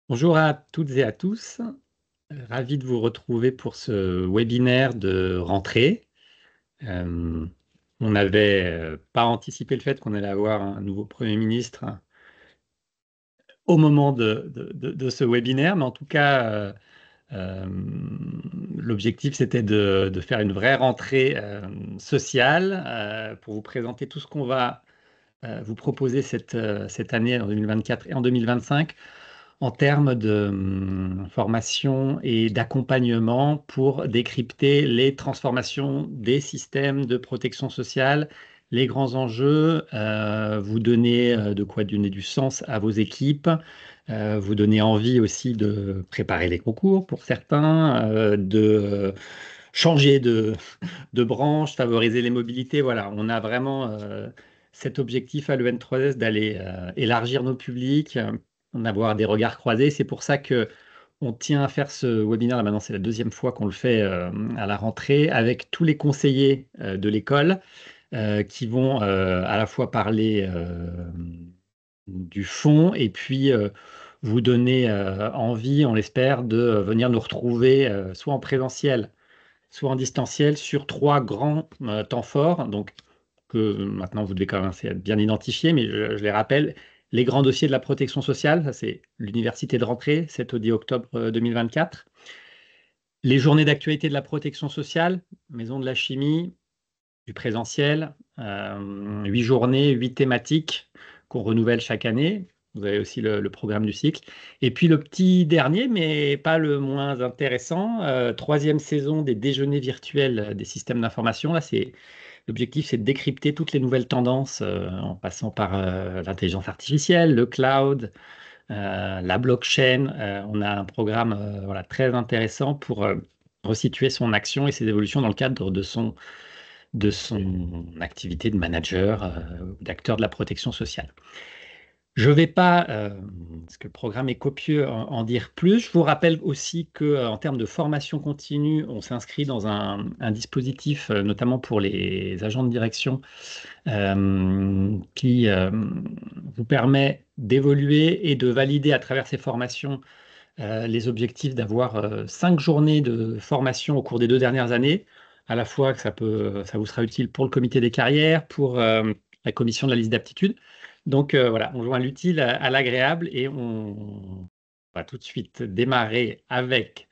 Bonjour à toutes et à tous. Ravi de vous retrouver pour ce webinaire de rentrée. Euh, on n'avait pas anticipé le fait qu'on allait avoir un nouveau Premier ministre au moment de ce webinaire, mais en tout cas, euh, l'objectif c'était de faire une vraie rentrée sociale pour vous présenter tout ce qu'on va vous proposer cette année en 2024 et en 2025 en termes de formation et d'accompagnement pour décrypter les transformations des systèmes de protection sociale, les grands enjeux, vous donner de quoi donner du sens à vos équipes, vous donner envie aussi de préparer les concours pour certains, de changer de branche, favoriser les mobilités. Voilà, on a vraiment cet objectif à l'EN3S d'aller élargir nos publics, en avoir des regards croisés. C'est pour ça que on tient à faire ce webinaire. Là, maintenant, c'est la deuxième fois qu'on le fait à la rentrée avec tous les conseillers de l'école qui vont à la fois parler du fond et puis vous donner envie, on l'espère, de venir nous retrouver soit en présentiel, soit en distanciel sur trois grands temps forts. Donc, que maintenant vous devez commencer à être bien identifiés, mais je les rappelle. Les grands dossiers de la protection sociale, ça c'est l'université de rentrée, 7 au 10 octobre 2024. Les journées d'actualité de la protection sociale, maison de la chimie, du présentiel, 8 journées, 8 thématiques qu'on renouvelle chaque année. Vous avez aussi le programme du cycle. Et puis le petit dernier, mais pas le moins intéressant, troisième saison des déjeuners virtuels des systèmes d'information. Là, c'est l'objectif, c'est de décrypter toutes les nouvelles tendances en passant par l'intelligence artificielle, le cloud, la blockchain. On a un programme voilà, très intéressant pour resituer son action et ses évolutions dans le cadre de son activité de manager ou d'acteur de la protection sociale. Je ne vais pas, parce que le programme est copieux, en dire plus. Je vous rappelle aussi qu'en termes de formation continue, on s'inscrit dans un dispositif, notamment pour les agents de direction, qui vous permet d'évoluer et de valider à travers ces formations les objectifs d'avoir 5 journées de formation au cours des 2 dernières années. À la fois que ça vous sera utile pour le comité des carrières, pour la commission de la liste d'aptitude. Donc voilà, on joint l'utile à l'agréable et on va tout de suite démarrer avec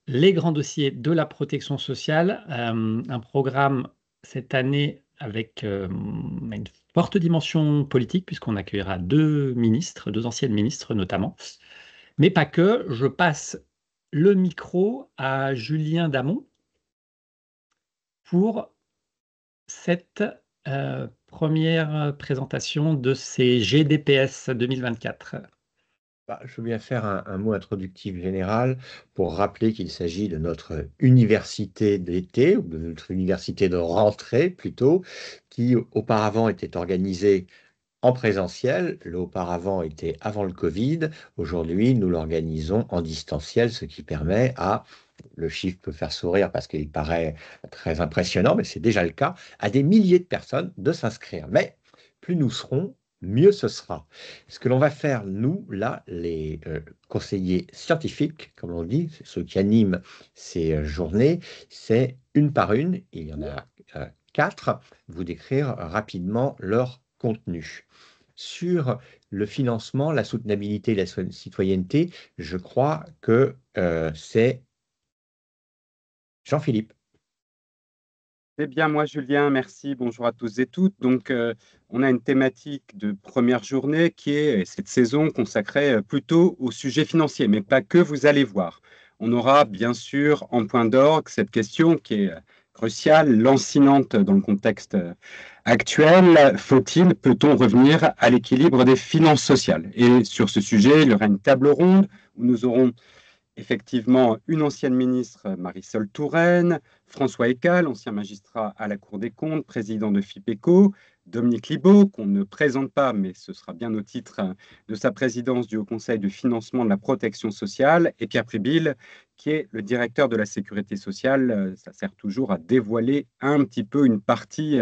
les grands dossiers de la protection sociale. Un programme cette année avec une forte dimension politique, puisqu'on accueillera deux ministres, deux anciennes ministres notamment, mais pas que. Je passe le micro à Julien Damon pour cette première présentation de ces GDPS 2024. Je veux bien faire un mot introductif général pour rappeler qu'il s'agit de notre université d'été, ou de notre université de rentrée plutôt, qui auparavant était organisée en présentiel. L'auparavant était avant le Covid. Aujourd'hui, nous l'organisons en distanciel, ce qui permet à, le chiffre peut faire sourire parce qu'il paraît très impressionnant, mais c'est déjà le cas, à des milliers de personnes de s'inscrire. Mais plus nous serons, mieux ce sera. Ce que l'on va faire, nous, là, les conseillers scientifiques, comme on dit, ceux qui animent ces journées, c'est une par une, il y en a 4, vous décrire rapidement leur contenu. Sur le financement, la soutenabilité et la citoyenneté, je crois que c'est Jean-Philippe. Eh bien, moi, Julien, merci. Bonjour à tous et toutes. Donc, on a une thématique de première journée qui est cette saison consacrée plutôt au sujet financier, mais pas que, vous allez voir. On aura bien sûr en point d'orgue cette question qui est cruciale, lancinante dans le contexte actuel. Faut-il, peut-on revenir à l'équilibre des finances sociales? Et sur ce sujet, il y aura une table ronde où nous aurons effectivement une ancienne ministre, Marisol Touraine, François Hécal, ancien magistrat à la Cour des comptes, président de FIPECO, Dominique Libaud, qu'on ne présente pas, mais ce sera bien au titre de sa présidence du Haut Conseil de financement de la protection sociale, et Pierre Pribille, qui est le directeur de la sécurité sociale. Ça sert toujours à dévoiler un petit peu une partie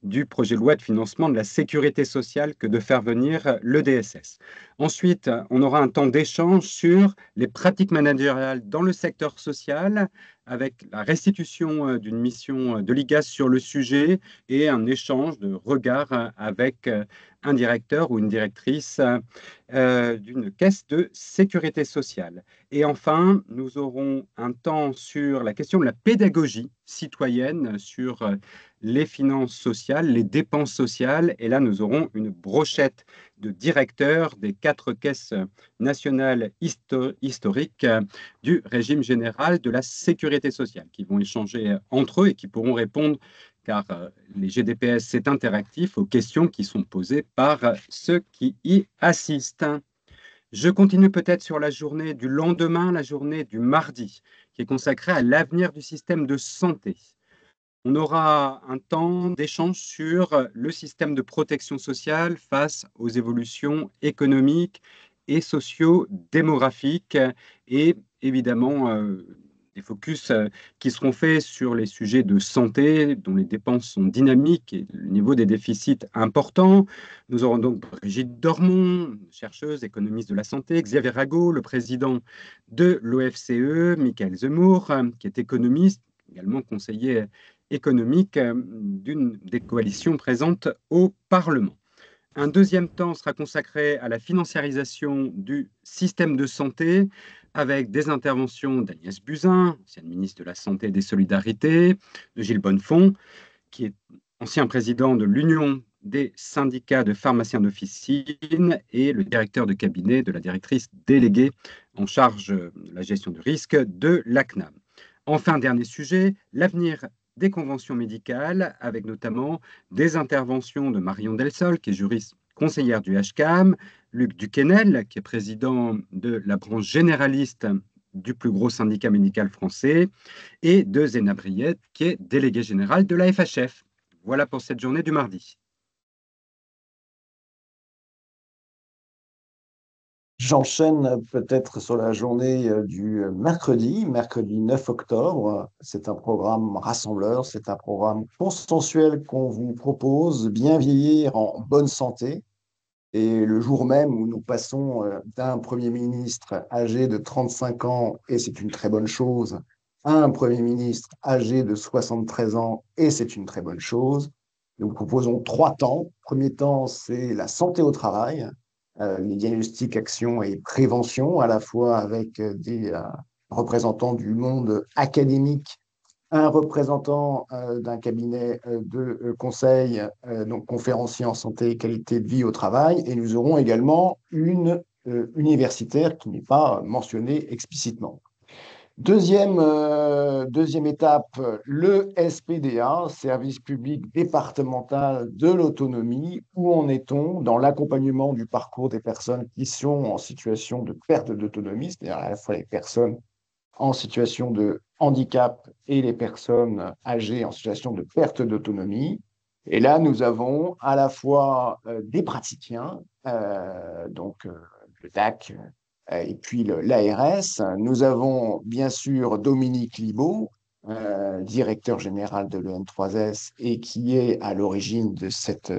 du projet de loi de financement de la sécurité sociale que de faire venir le DSS. Ensuite, on aura un temps d'échange sur les pratiques managériales dans le secteur social, avec la restitution d'une mission de l'IGAS sur le sujet et un échange de regards avec un directeur ou une directrice d'une caisse de sécurité sociale. Et enfin, nous aurons un temps sur la question de la pédagogie citoyenne, sur les finances sociales, les dépenses sociales. Et là, nous aurons une brochette de directeurs des 4 caisses nationales historiques du régime général de la sécurité sociale, qui vont échanger entre eux et qui pourront répondre, car les GDPS, c'est interactif, aux questions qui sont posées par ceux qui y assistent. Je continue peut-être sur la journée du lendemain, la journée du mardi, qui est consacrée à l'avenir du système de santé. On aura un temps d'échange sur le système de protection sociale face aux évolutions économiques et socio-démographiques et évidemment des focus qui seront faits sur les sujets de santé dont les dépenses sont dynamiques et le niveau des déficits important. Nous aurons donc Brigitte Dormont, chercheuse, économiste de la santé, Xavier Rago, le président de l'OFCE, Michael Zemmour, qui est économiste, également conseiller économique d'une des coalitions présentes au Parlement. Un deuxième temps sera consacré à la financiarisation du système de santé avec des interventions d'Agnès Buzyn, ancienne ministre de la Santé et des Solidarités, de Gilles Bonnefond, qui est ancien président de l'Union des syndicats de pharmaciens d'officine et le directeur de cabinet de la directrice déléguée en charge de la gestion du risque de l'ACNAM. Enfin, dernier sujet, l'avenir des conventions médicales, avec notamment des interventions de Marion Delsol, qui est juriste conseillère du HCAM, Luc Duquesnel, qui est président de la branche généraliste du plus gros syndicat médical français, et de Zéna Briette, qui est déléguée générale de la FHF. Voilà pour cette journée du mardi. J'enchaîne peut-être sur la journée du mercredi 9 octobre. C'est un programme rassembleur, c'est un programme consensuel qu'on vous propose, bien vieillir en bonne santé. Et le jour même où nous passons d'un Premier ministre âgé de 35 ans, et c'est une très bonne chose, à un Premier ministre âgé de 73 ans, et c'est une très bonne chose, nous vous proposons 3 temps. Premier temps, c'est la santé au travail, les diagnostics, actions et prévention, à la fois avec des représentants du monde académique, un représentant d'un cabinet de conseil, donc conférencier en santé et qualité de vie au travail, et nous aurons également une universitaire qui n'est pas mentionnée explicitement. Deuxième étape, le SPDA, Service public départemental de l'autonomie. Où en est-on dans l'accompagnement du parcours des personnes qui sont en situation de perte d'autonomie, c'est-à-dire à la fois les personnes en situation de handicap et les personnes âgées en situation de perte d'autonomie. Et là, nous avons à la fois des praticiens, donc le DAC et puis l'ARS. Nous avons bien sûr Dominique Libaud, directeur général de l'EN3S et qui est à l'origine de cette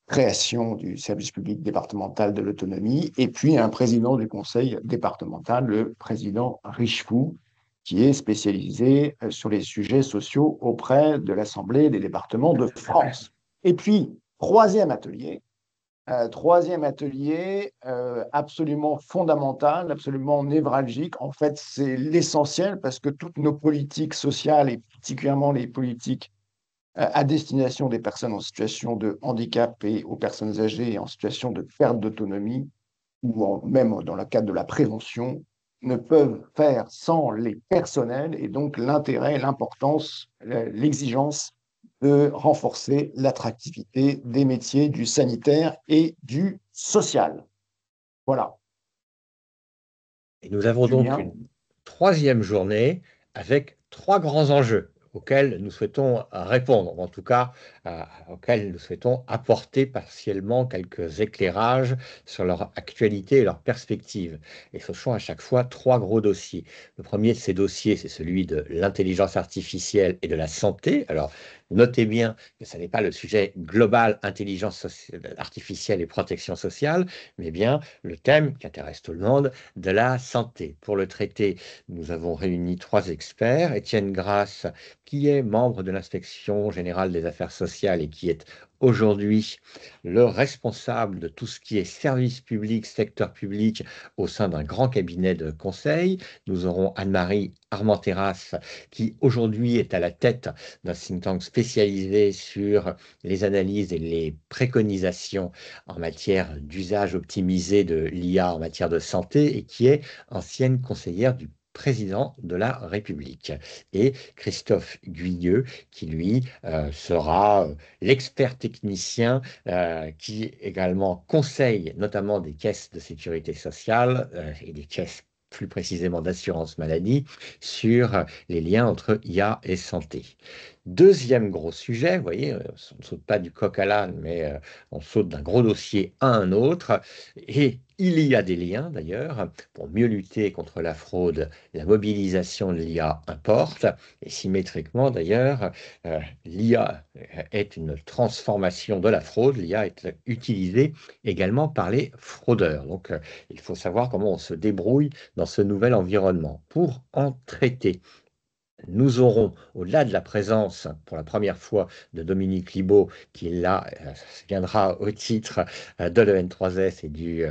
création du service public départemental de l'autonomie, et puis un président du conseil départemental, le président Richefou, qui est spécialisé sur les sujets sociaux auprès de l'Assemblée des départements de France. Et puis, troisième atelier absolument fondamental, absolument névralgique. En fait, c'est l'essentiel parce que toutes nos politiques sociales, et particulièrement les politiques à destination des personnes en situation de handicap et aux personnes âgées en situation de perte d'autonomie, ou même dans le cadre de la prévention, ne peuvent faire sans les personnels, et donc l'intérêt, l'importance, l'exigence de renforcer l'attractivité des métiers du sanitaire et du social. Voilà. Et nous avons Julien. donc une troisième journée avec 3 grands enjeux auxquelles nous souhaitons répondre, ou en tout cas auxquelles nous souhaitons apporter partiellement quelques éclairages sur leur actualité et leur perspective. Et ce sont à chaque fois trois gros dossiers. Le premier de ces dossiers, c'est celui de l'intelligence artificielle et de la santé. Alors, notez bien que ce n'est pas le sujet global intelligence artificielle et protection sociale, mais bien le thème qui intéresse tout le monde de la santé. Pour le traiter, nous avons réuni trois experts. Étienne Grasse, qui est membre de l'Inspection générale des affaires sociales et qui est aujourd'hui le responsable de tout ce qui est service public, secteur public au sein d'un grand cabinet de conseil. Nous aurons Anne-Marie Armenteras, qui aujourd'hui est à la tête d'un think tank spécialisé sur les analyses et les préconisations en matière d'usage optimisé de l'IA en matière de santé et qui est ancienne conseillère du président de la République. Et Christophe Guyeux, qui lui sera l'expert technicien qui également conseille notamment des caisses de sécurité sociale et des caisses plus précisément d'assurance maladie, sur les liens entre IA et santé. Deuxième gros sujet, vous voyez, on ne saute pas du coq à l'âne, mais on saute d'un gros dossier à un autre. Et il y a des liens d'ailleurs, pour mieux lutter contre la fraude, la mobilisation de l'IA importe. Et symétriquement d'ailleurs, l'IA est une transformation de la fraude. L'IA est utilisée également par les fraudeurs. Donc il faut savoir comment on se débrouille dans ce nouvel environnement. Pour en traiter, nous aurons, au-delà de la présence, pour la première fois, de Dominique Libaud, qui là viendra au titre de l'EN3S et du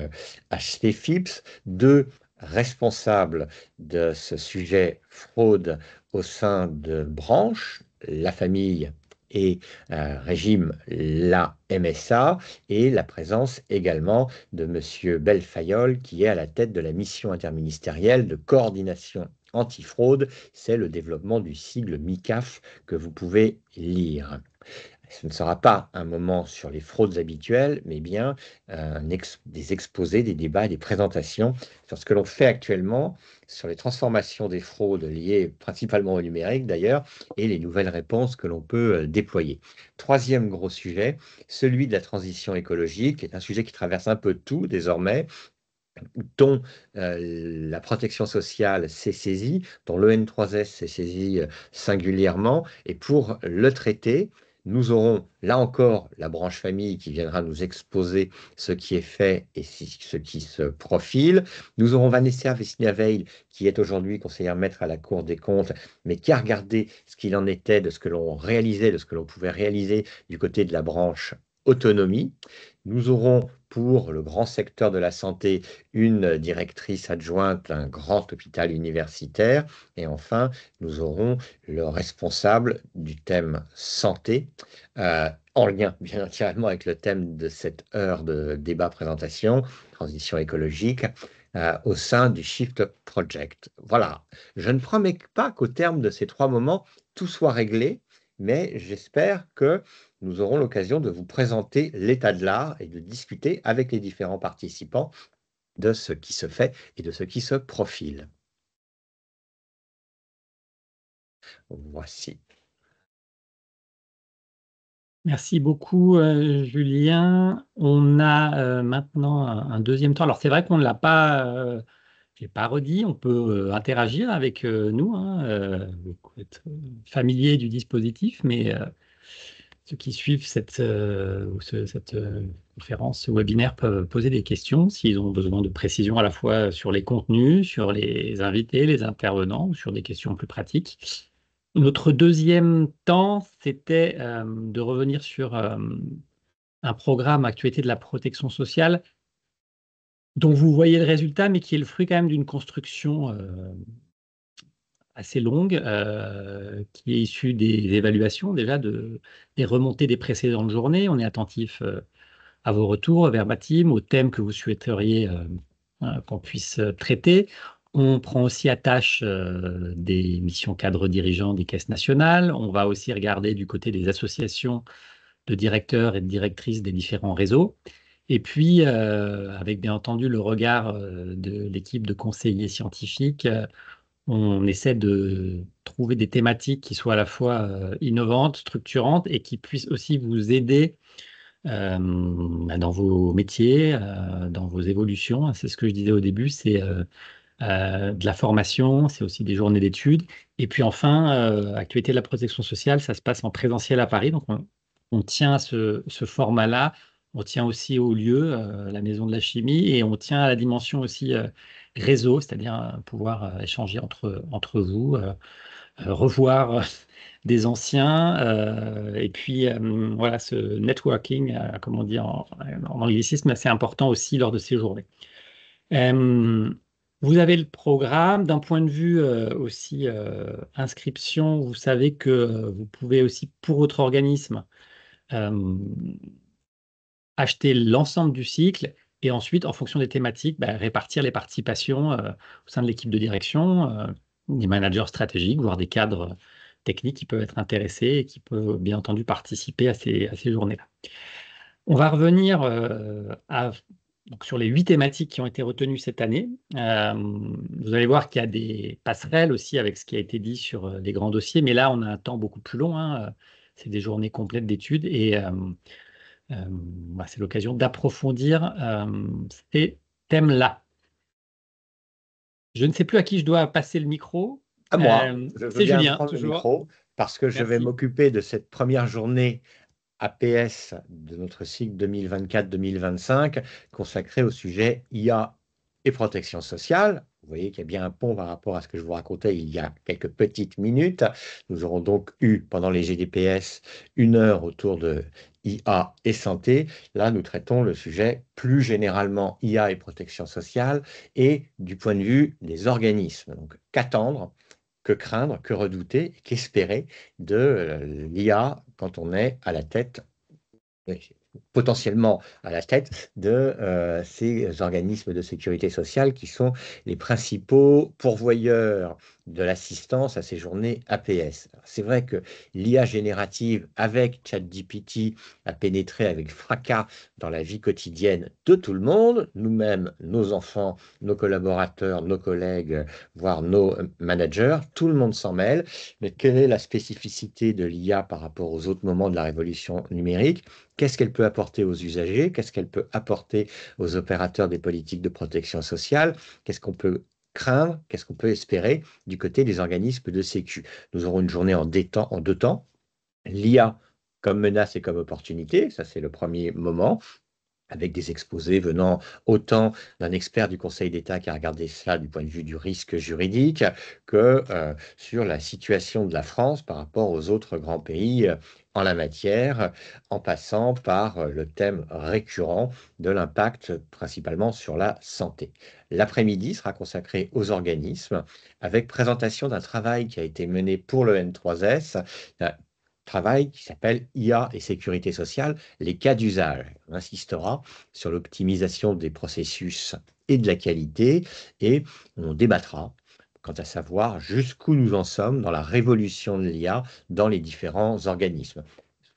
HCFIPS, deux responsables de ce sujet fraude au sein de branches, la famille et régime, la MSA, et la présence également de M. Belfayol, qui est à la tête de la mission interministérielle de coordination antifraude. C'est le développement du sigle MICAF que vous pouvez lire. Ce ne sera pas un moment sur les fraudes habituelles, mais bien des exposés, des débats, des présentations sur ce que l'on fait actuellement, sur les transformations des fraudes liées principalement au numérique d'ailleurs, et les nouvelles réponses que l'on peut déployer. Troisième gros sujet, celui de la transition écologique, qui est un sujet qui traverse un peu tout désormais, dont la protection sociale s'est saisie, dont l'EN3S s'est saisi singulièrement, et pour le traiter, nous aurons là encore la branche famille qui viendra nous exposer ce qui est fait et ce qui se profile. Nous aurons Vanessa Vesnia-Veil, qui est aujourd'hui conseillère maître à la Cour des comptes, mais qui a regardé ce qu'il en était de ce que l'on réalisait, de ce que l'on pouvait réaliser du côté de la branche autonomie. Nous aurons pour le grand secteur de la santé une directrice adjointe d'un grand hôpital universitaire. Et enfin, nous aurons le responsable du thème santé, en lien bien naturellement avec le thème de cette heure de débat-présentation, transition écologique, au sein du Shift Project. Voilà, je ne promets pas qu'au terme de ces trois moments, tout soit réglé, mais j'espère que nous aurons l'occasion de vous présenter l'état de l'art et de discuter avec les différents participants de ce qui se fait et de ce qui se profile. Voici. Merci beaucoup, Julien. On a maintenant un deuxième temps. Alors, c'est vrai qu'on ne l'a pas, j'ai pas redit, on peut interagir avec nous, hein, être familier du dispositif, mais ceux qui suivent cette conférence, ce webinaire peuvent poser des questions s'ils ont besoin de précision à la fois sur les contenus, sur les invités, les intervenants ou sur des questions plus pratiques. Notre deuxième temps, c'était de revenir sur un programme Actualité de la protection sociale dont vous voyez le résultat, mais qui est le fruit quand même d'une construction assez longue, qui est issue des évaluations déjà, des remontées des précédentes journées. On est attentif à vos retours verbatim, aux thèmes que vous souhaiteriez qu'on puisse traiter. On prend aussi à tâche des missions cadres dirigeants des caisses nationales. On va aussi regarder du côté des associations de directeurs et de directrices des différents réseaux. Et puis, avec bien entendu le regard de l'équipe de conseillers scientifiques, on essaie de trouver des thématiques qui soient à la fois innovantes, structurantes et qui puissent aussi vous aider dans vos métiers, dans vos évolutions. C'est ce que je disais au début, c'est de la formation, c'est aussi des journées d'études. Et puis enfin, Actualité de la protection sociale, ça se passe en présentiel à Paris. Donc on tient à ce format-là. On tient aussi au lieu, la Maison de la Chimie, et on tient à la dimension aussi réseau, c'est-à-dire pouvoir échanger entre vous, revoir des anciens, et puis voilà, ce networking, comme on dit en anglicisme, c'est important aussi lors de ces journées. Euh, Vous avez le programme. D'un point de vue aussi inscription, vous savez que vous pouvez aussi, pour votre organisme, euh, acheter l'ensemble du cycle et ensuite, en fonction des thématiques, répartir les participations au sein de l'équipe de direction, des managers stratégiques, voire des cadres techniques qui peuvent être intéressés et qui peuvent bien entendu participer à ces journées-là. On va revenir donc sur les 8 thématiques qui ont été retenues cette année. Vous allez voir qu'il y a des passerelles aussi avec ce qui a été dit sur les grands dossiers, mais là, on a un temps beaucoup plus long, hein. C'est des journées complètes d'études et c'est l'occasion d'approfondir ces thèmes-là. Je ne sais plus à qui je dois passer le micro. À moi, je veux C'est bien Julien, prendre le toujours. micro parce que je vais Merci. m'occuper de cette première journée APS de notre cycle 2024-2025 consacré au sujet IA et protection sociale. Vous voyez qu'il y a bien un pont par rapport à ce que je vous racontais il y a quelques petites minutes. Nous aurons donc eu, pendant les GDPS, 1 heure autour de IA et santé. Là, nous traitons le sujet plus généralement IA et protection sociale et du point de vue des organismes. Donc, qu'attendre, que craindre, que redouter, qu'espérer de l'IA quand on est à la tête, potentiellement à la tête de ces organismes de sécurité sociale qui sont les principaux pourvoyeurs de l'assistance à ces journées APS. C'est vrai que l'IA générative avec ChatGPT a pénétré avec fracas dans la vie quotidienne de tout le monde, nous-mêmes, nos enfants, nos collaborateurs, nos collègues, voire nos managers, tout le monde s'en mêle. Mais quelle est la spécificité de l'IA par rapport aux autres moments de la révolution numérique? Qu'est-ce qu'elle peut apporter aux usagers? Qu'est-ce qu'elle peut apporter aux opérateurs des politiques de protection sociale? Qu'est-ce qu'on peut craindre? Qu'est-ce qu'on peut espérer du côté des organismes de sécu? Nous aurons une journée en 2 temps. L'IA comme menace et comme opportunité, ça c'est le premier moment, avec des exposés venant autant d'un expert du Conseil d'État qui a regardé cela du point de vue du risque juridique que sur la situation de la France par rapport aux autres grands pays en la matière, en passant par le thème récurrent de l'impact principalement sur la santé. L'après-midi sera consacré aux organismes avec présentation d'un travail qui a été mené pour le N3S, travail qui s'appelle IA et sécurité sociale, les cas d'usage. On insistera sur l'optimisation des processus et de la qualité et on débattra quant à savoir jusqu'où nous en sommes dans la révolution de l'IA dans les différents organismes.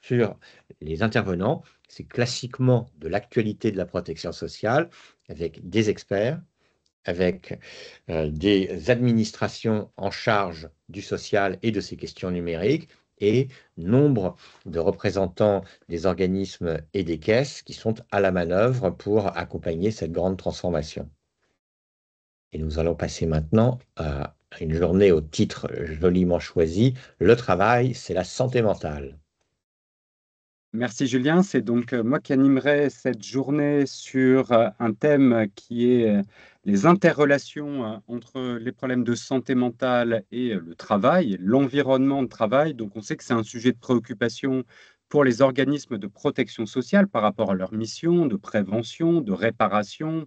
Sur les intervenants, c'est classiquement de l'actualité de la protection sociale avec des experts, avec des administrations en charge du social et de ces questions numériques, et nombre de représentants des organismes et des caisses qui sont à la manœuvre pour accompagner cette grande transformation. Et nous allons passer maintenant à une journée au titre joliment choisi, le travail, c'est la santé mentale. Merci Julien. C'est donc moi qui animerai cette journée sur un thème qui est les interrelations entre les problèmes de santé mentale et le travail, l'environnement de travail. Donc on sait que c'est un sujet de préoccupation pour les organismes de protection sociale par rapport à leur mission de prévention, de réparation,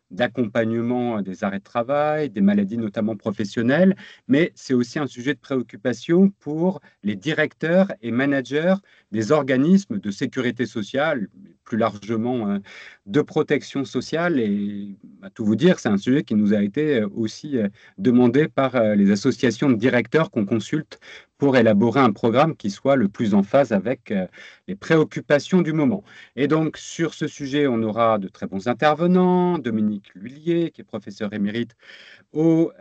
d'accompagnement des arrêts de travail, des maladies notamment professionnelles, mais c'est aussi un sujet de préoccupation pour les directeurs et managers des organismes de sécurité sociale, plus largement de protection sociale. Et à tout vous dire, c'est un sujet qui nous a été aussi demandé par les associations de directeurs qu'on consulte pour élaborer un programme qui soit le plus en phase avec les préoccupations du moment. Et donc, sur ce sujet, on aura de très bons intervenants. Dominique Lhuillier, qui est professeur émérite au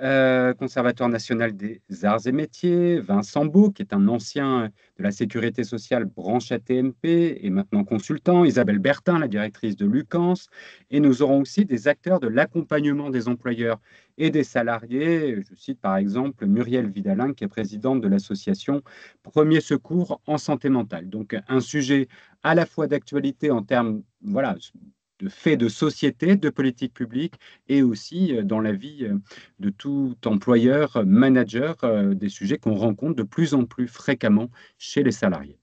Conservatoire national des arts et métiers, Vincent Beau, qui est un ancien de la sécurité sociale branche AT&MP et maintenant consultant, Isabelle Bertin, la directrice de l'UCANS, et nous aurons aussi des acteurs de l'accompagnement des employeurs et des salariés. Je cite par exemple Muriel Vidalin, qui est présidente de l'association Premier Secours en santé mentale. Donc un sujet à la fois d'actualité en termes de faits de société, de politique publique, et aussi dans la vie de tout employeur, manager, des sujets qu'on rencontre de plus en plus fréquemment chez les salariés.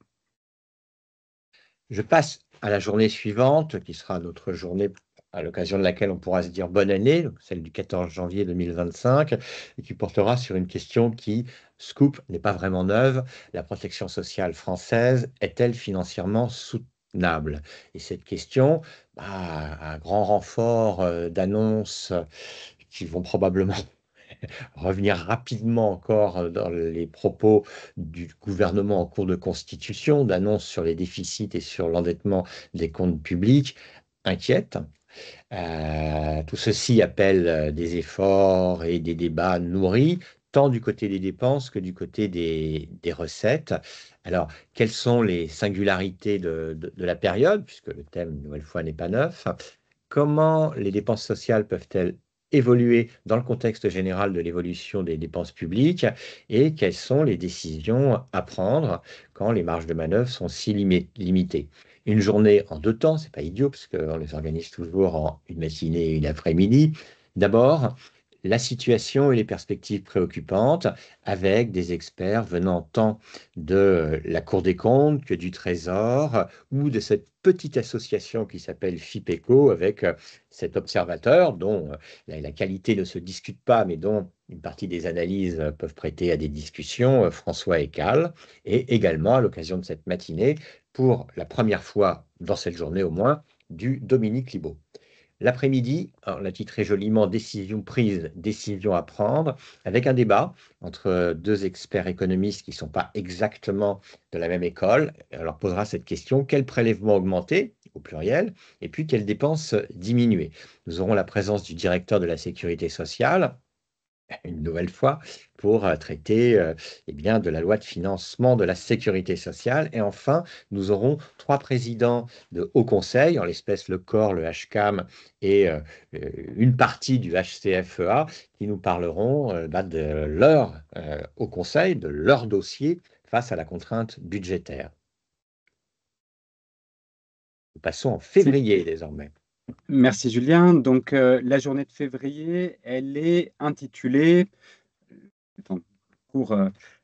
Je passe à la journée suivante, qui sera notre journée à l'occasion de laquelle on pourra se dire bonne année, donc celle du 14 janvier 2025, et qui portera sur une question qui, scoop, n'est pas vraiment neuve. La protection sociale française est-elle financièrement soutenable? Et cette question, un grand renfort d'annonces qui vont probablement revenir rapidement encore dans les propos du gouvernement en cours de constitution, d'annonces sur les déficits et sur l'endettement des comptes publics, inquiète. Tout ceci appelle des efforts et des débats nourris, tant du côté des dépenses que du côté des recettes. Alors, quelles sont les singularités de la période, puisque le thème, une nouvelle fois, n'est pas neuf? Comment les dépenses sociales peuvent-elles évoluer dans le contexte général de l'évolution des dépenses publiques et quelles sont les décisions à prendre quand les marges de manœuvre sont si limitées? Une journée en 2 temps, c'est pas idiot parce qu'on les organise toujours en une matinée et une après-midi. D'abord, la situation et les perspectives préoccupantes avec des experts venant tant de la Cour des comptes que du Trésor ou de cette petite association qui s'appelle FIPECO avec cet observateur dont la qualité ne se discute pas mais dont une partie des analyses peuvent prêter à des discussions, François Ecal, et également à l'occasion de cette matinée, pour la première fois dans cette journée au moins, du Dominique Libaud. L'après-midi, on l'a titré joliment décision prise, décision à prendre, avec un débat entre 2 experts économistes qui ne sont pas exactement de la même école. On leur posera cette question, quel prélèvement augmenter, au pluriel, et puis quelles dépenses diminuer? Nous aurons la présence du directeur de la sécurité sociale, une nouvelle fois, pour traiter eh bien, de la loi de financement de la sécurité sociale. Et enfin, nous aurons 3 présidents de haut conseil, en l'espèce le COR, le HCAM et une partie du HCFEA, qui nous parleront de leur haut conseil, de leur dossier face à la contrainte budgétaire. Nous passons en février désormais. Merci Julien. Donc la journée de février, elle est intitulée en cours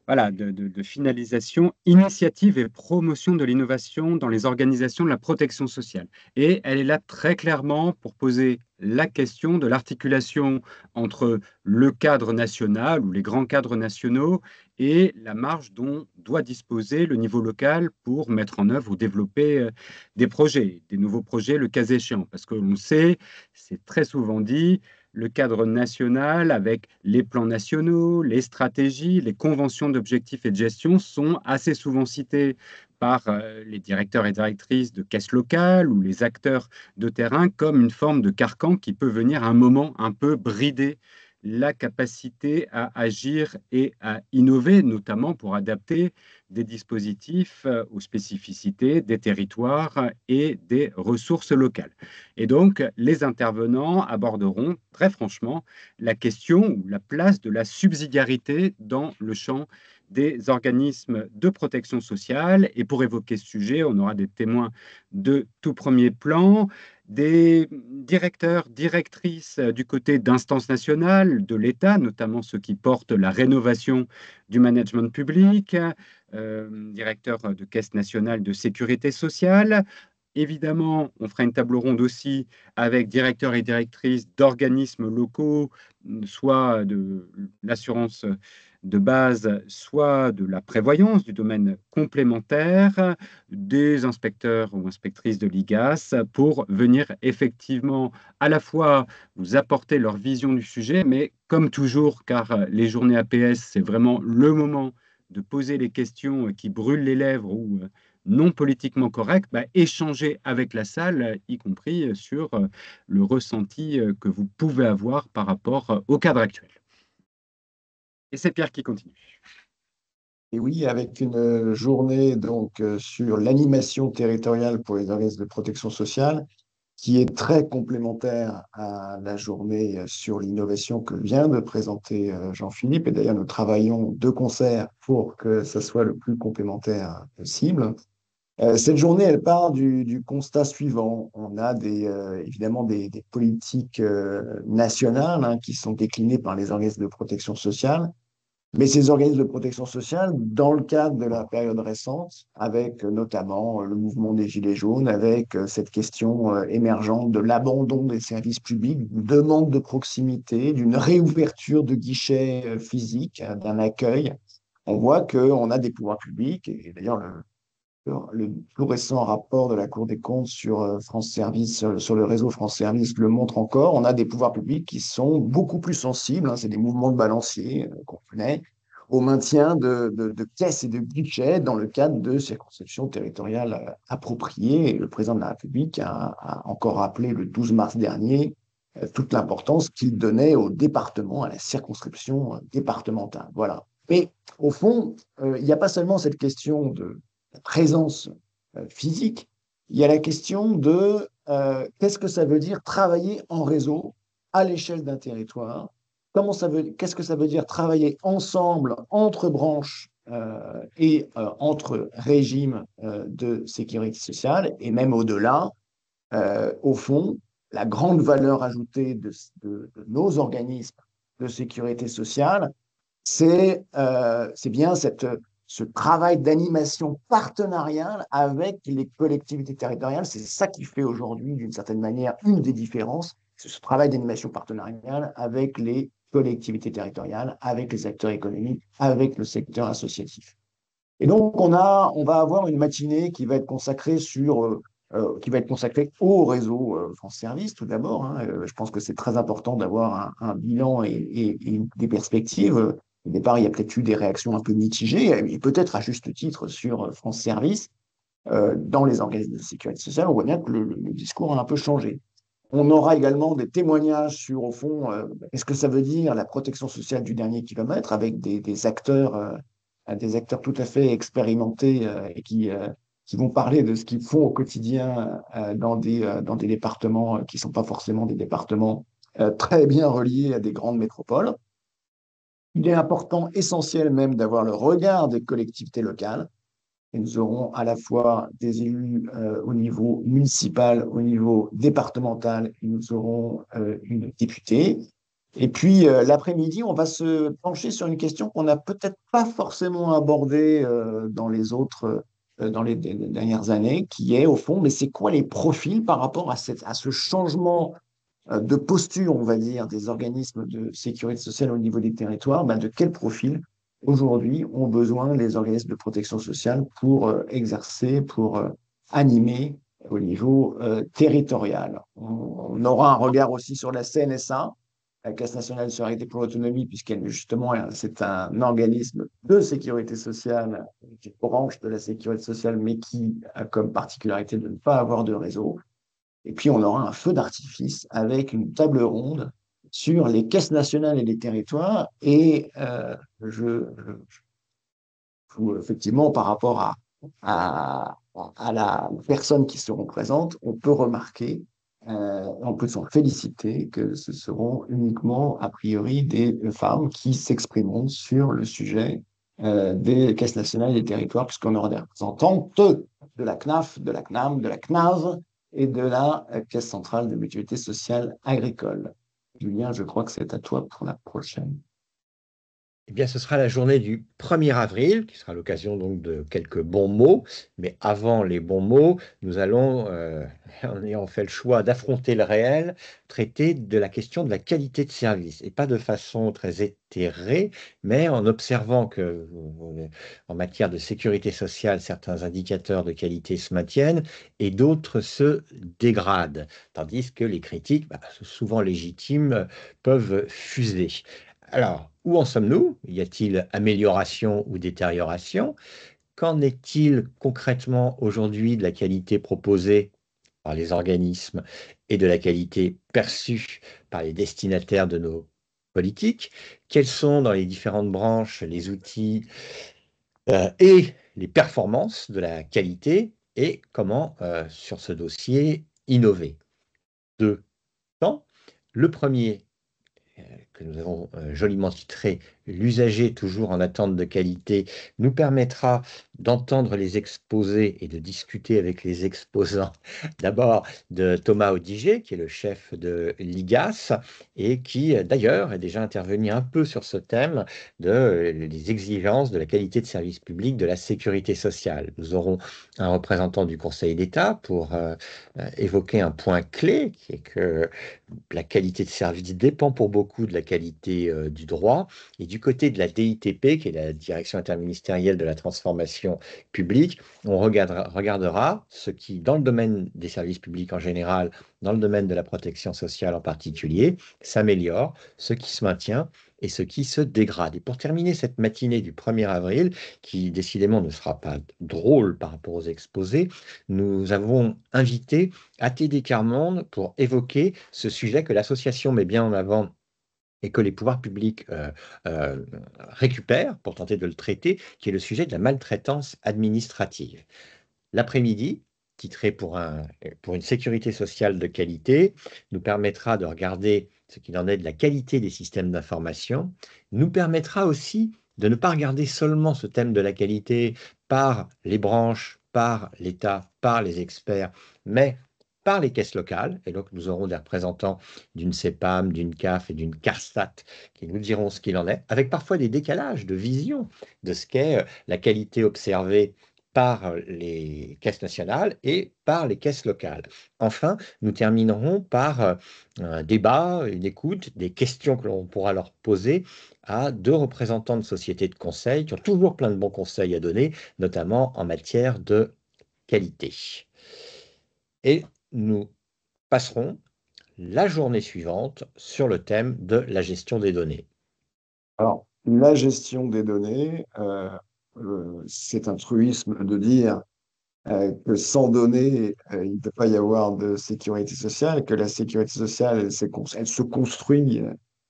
de finalisation, initiative et promotion de l'innovation dans les organisations de la protection sociale. Et elle est là très clairement pour poser la question de l'articulation entre le cadre national ou les grands cadres nationaux et la marge dont doit disposer le niveau local pour mettre en œuvre ou développer des projets, des nouveaux projets le cas échéant. Parce que l'on sait, c'est très souvent dit, le cadre national avec les plans nationaux, les stratégies, les conventions d'objectifs et de gestion sont assez souvent cités par les directeurs et directrices de caisses locales ou les acteurs de terrain comme une forme de carcan qui peut venir à un moment un peu brider la capacité à agir et à innover, notamment pour adapter des dispositifs aux spécificités des territoires et des ressources locales. Et donc, les intervenants aborderont très franchement la question ou la place de la subsidiarité dans le champ des organismes de protection sociale. Et pour évoquer ce sujet, on aura des témoins de tout premier plan, des directeurs, directrices du côté d'instances nationales de l'État, notamment ceux qui portent la rénovation du management public, directeurs de caisse nationale de sécurité sociale. Évidemment, on fera une table ronde aussi avec directeurs et directrices d'organismes locaux, soit de l'assurance de base, soit de la prévoyance, du domaine complémentaire, des inspecteurs ou inspectrices de l'IGAS, pour venir effectivement à la fois vous apporter leur vision du sujet, mais comme toujours, car les journées APS, c'est vraiment le moment de poser les questions qui brûlent les lèvres ou non politiquement correctes, échanger avec la salle, y compris sur le ressenti que vous pouvez avoir par rapport au cadre actuel. Et c'est Pierre qui continue. Et oui, avec une journée donc sur l'animation territoriale pour les organismes de protection sociale, qui est très complémentaire à la journée sur l'innovation que vient de présenter Jean-Philippe. Et d'ailleurs, nous travaillons de concert pour que ce soit le plus complémentaire possible. Cette journée, elle part du constat suivant. On a évidemment des politiques nationales qui sont déclinées par les organismes de protection sociale. Mais ces organismes de protection sociale, dans le cadre de la période récente, avec notamment le mouvement des Gilets jaunes, avec cette question émergente de l'abandon des services publics, d'une demande de proximité, d'une réouverture de guichets physiques, d'un accueil, on voit qu'on a des pouvoirs publics, et d'ailleurs le plus récent rapport de la Cour des comptes sur France Service, sur le réseau France Service le montre encore, on a des pouvoirs publics qui sont beaucoup plus sensibles, c'est des mouvements de balancier qu'on connaît, au maintien de caisses et de guichets dans le cadre de circonscriptions territoriales appropriées. Et le président de la République a encore rappelé le 12 mars dernier toute l'importance qu'il donnait au département, à la circonscription départementale. Voilà. Mais au fond, il n'y a pas seulement cette question de la présence physique, il y a la question de qu'est-ce que ça veut dire travailler en réseau à l'échelle d'un territoire, qu'est-ce que ça veut dire travailler ensemble entre branches et entre régimes de sécurité sociale, et même au-delà, au fond, la grande valeur ajoutée de nos organismes de sécurité sociale, c'est bien ce travail d'animation partenariale avec les collectivités territoriales. C'est ça qui fait aujourd'hui, d'une certaine manière, une des différences. C'est ce travail d'animation partenariale avec les collectivités territoriales, avec les acteurs économiques, avec le secteur associatif. Et donc, on va avoir une matinée qui va être consacrée au réseau France Service, tout d'abord. Je pense que c'est très important d'avoir un bilan et des perspectives. Au départ, il y a peut-être eu des réactions un peu mitigées, et peut-être à juste titre sur France Service. Dans les organismes de sécurité sociale, on voit bien que le discours a un peu changé. On aura également des témoignages sur, au fond, qu'est-ce que ça veut dire la protection sociale du dernier kilomètre, avec des acteurs tout à fait expérimentés et qui vont parler de ce qu'ils font au quotidien dans des départements qui ne sont pas forcément des départements très bien reliés à des grandes métropoles. Il est important, essentiel même, d'avoir le regard des collectivités locales. Et nous aurons à la fois des élus au niveau municipal, au niveau départemental, et nous aurons une députée. Et puis l'après-midi, on va se pencher sur une question qu'on n'a peut-être pas forcément abordée dans les dernières années, qui est au fond, mais c'est quoi les profils par rapport à ce changement de posture, on va dire, des organismes de sécurité sociale au niveau des territoires, de quel profil aujourd'hui ont besoin les organismes de protection sociale pour exercer, pour animer au niveau territorial. On aura un regard aussi sur la CNSA, la Caisse nationale de solidarité pour l'autonomie, puisqu'elle justement c'est un organisme de sécurité sociale, qui est branche de la sécurité sociale, mais qui a comme particularité de ne pas avoir de réseau. Et puis, on aura un feu d'artifice avec une table ronde sur les caisses nationales et les territoires. Et effectivement, par rapport à la personne qui seront présentes, on peut remarquer, on peut s'en féliciter que ce seront uniquement, a priori, des femmes qui s'exprimeront sur le sujet des caisses nationales et des territoires, puisqu'on aura des représentantes de la CNAF, de la CNAM, de la CNAV, et de la Caisse centrale de mutualité sociale agricole. Julien, je crois que c'est à toi pour la prochaine. Eh bien, ce sera la journée du 1er avril, qui sera l'occasion donc de quelques bons mots. Mais avant les bons mots, nous allons, en ayant fait le choix d'affronter le réel, traiter de la question de la qualité de service. Et pas de façon très éthérée, mais en observant que, en matière de sécurité sociale, certains indicateurs de qualité se maintiennent et d'autres se dégradent. Tandis que les critiques, souvent légitimes, peuvent fuser. Alors, où en sommes-nous? Y a-t-il amélioration ou détérioration? Qu'en est-il concrètement aujourd'hui de la qualité proposée par les organismes et de la qualité perçue par les destinataires de nos politiques? Quels sont dans les différentes branches les outils et les performances de la qualité et comment, sur ce dossier, innover? Deux temps. Le premier, que nous avons joliment titré «L'usager toujours en attente de qualité», nous permettra d'entendre les exposés et de discuter avec les exposants, d'abord de Thomas Odiger, qui est le chef de l'IGAS et qui, d'ailleurs, est déjà intervenu un peu sur ce thème des exigences de la qualité de service public de la sécurité sociale. Nous aurons un représentant du Conseil d'État pour évoquer un point clé, qui est que la qualité de service dépend pour beaucoup de la qualité du droit. Et du côté de la DITP, qui est la Direction interministérielle de la transformation publique, on regardera ce qui, dans le domaine des services publics en général, dans le domaine de la protection sociale en particulier, s'améliore, ce qui se maintient et ce qui se dégrade. Et pour terminer cette matinée du 1er avril, qui décidément ne sera pas drôle par rapport aux exposés, nous avons invité ATD Quart Monde pour évoquer ce sujet que l'association met bien en avant et que les pouvoirs publics récupèrent pour tenter de le traiter, qui est le sujet de la maltraitance administrative. L'après-midi, titré pour une sécurité sociale de qualité, nous permettra de regarder ce qu'il en est de la qualité des systèmes d'information, nous permettra aussi de ne pas regarder seulement ce thème de la qualité par les branches, par l'État, par les experts, mais par les caisses locales. Et donc, nous aurons des représentants d'une CEPAM, d'une CAF et d'une CARSAT qui nous diront ce qu'il en est, avec parfois des décalages de vision de ce qu'est la qualité observée par les caisses nationales et par les caisses locales. Enfin, nous terminerons par un débat, une écoute, des questions que l'on pourra leur poser à deux représentants de sociétés de conseil qui ont toujours plein de bons conseils à donner, notamment en matière de qualité. Et nous passerons la journée suivante sur le thème de la gestion des données. Alors, la gestion des données, c'est un truisme de dire que sans données, il ne peut pas y avoir de sécurité sociale, que la sécurité sociale, elle se construit,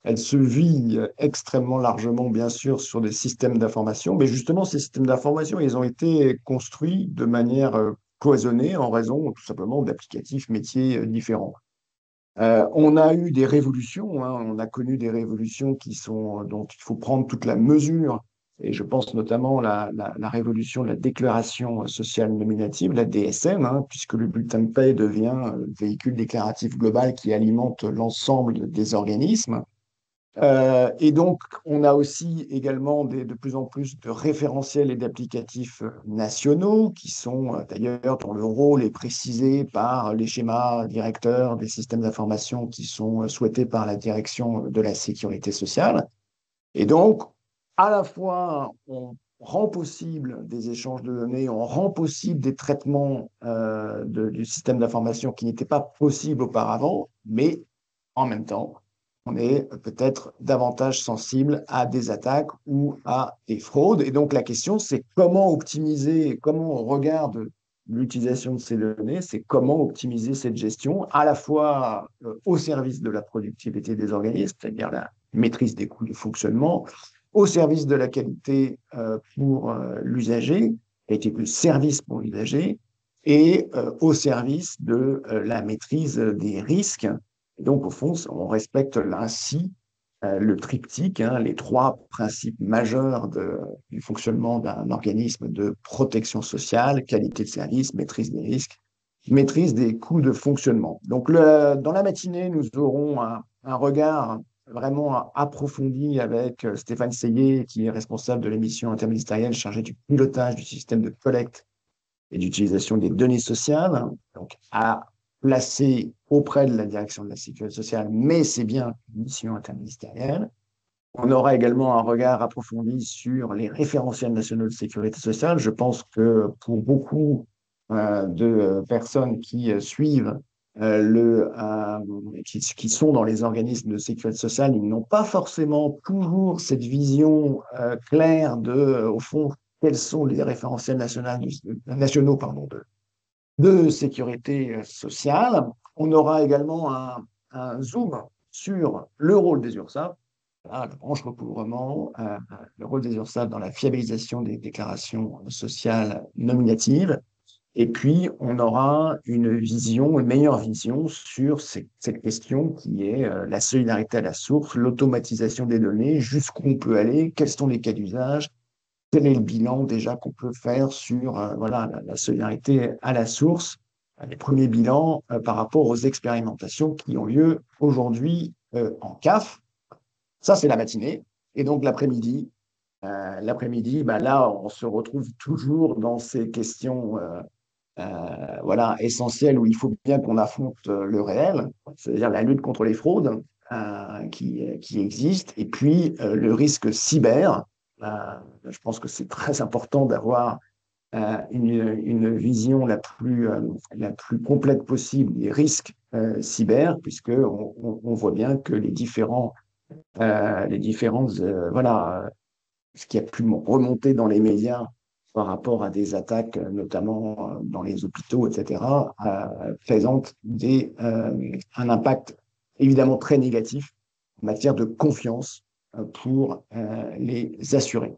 elle se vit extrêmement largement, bien sûr, sur des systèmes d'information. Mais justement, ces systèmes d'information, ils ont été construits de manière cloisonnée en raison tout simplement d'applicatifs métiers différents. On a eu des révolutions, hein, on a connu des révolutions dont il faut prendre toute la mesure, et je pense notamment la révolution de la déclaration sociale nominative, la DSN, hein, puisque le bulletin de paie devient le véhicule déclaratif global qui alimente l'ensemble des organismes. Et donc, on a aussi également de plus en plus de référentiels et d'applicatifs nationaux qui sont d'ailleurs dont le rôle est précisé par les schémas directeurs des systèmes d'information qui sont souhaités par la direction de la sécurité sociale. Et donc, à la fois, on rend possible des échanges de données, on rend possible des traitements du système d'information qui n'étaient pas possibles auparavant, mais en même temps, on est peut-être davantage sensible à des attaques ou à des fraudes. Et donc la question, c'est comment optimiser, comment on regarde l'utilisation de ces données, c'est comment optimiser cette gestion à la fois au service de la productivité des organismes, c'est-à-dire la maîtrise des coûts de fonctionnement, au service de la qualité pour l'usager, qualité de service pour l'usager, et au service de la maîtrise des risques. Et donc, au fond, on respecte ainsi le triptyque, hein, les trois principes majeurs du fonctionnement d'un organisme de protection sociale, qualité de service, maîtrise des risques, maîtrise des coûts de fonctionnement. Donc, dans la matinée, nous aurons un regard vraiment approfondi avec Stéphane Seillet, qui est responsable de l'émission interministérielle chargée du pilotage du système de collecte et d'utilisation des données sociales, donc à placer auprès de la direction de la sécurité sociale, mais c'est bien une mission interministérielle. On aura également un regard approfondi sur les référentiels nationaux de sécurité sociale. Je pense que pour beaucoup de personnes qui suivent qui sont dans les organismes de sécurité sociale, ils n'ont pas forcément toujours cette vision claire au fond, quels sont les référentiels nationaux pardon, de sécurité sociale. On aura également un zoom sur le rôle des URSSAF, la branche recouvrement, le rôle des URSSAF dans la fiabilisation des déclarations sociales nominatives. Et puis, on aura une meilleure vision sur cette question qui est la solidarité à la source, l'automatisation des données, jusqu'où on peut aller, quels sont les cas d'usage, quel est le bilan déjà qu'on peut faire sur voilà, la solidarité à la source, les premiers bilans par rapport aux expérimentations qui ont lieu aujourd'hui en CAF. Ça, c'est la matinée. Et donc, l'après-midi, bah, là, on se retrouve toujours dans ces questions voilà, essentielles où il faut bien qu'on affronte le réel, c'est-à-dire la lutte contre les fraudes qui existent, et puis le risque cyber. Je pense que c'est très important d'avoir une vision la plus complète possible des risques cyber, puisqu'on voit bien que les différentes voilà, ce qui a pu remonter dans les médias par rapport à des attaques, notamment dans les hôpitaux, etc., présentent un impact évidemment très négatif en matière de confiance pour les assurés.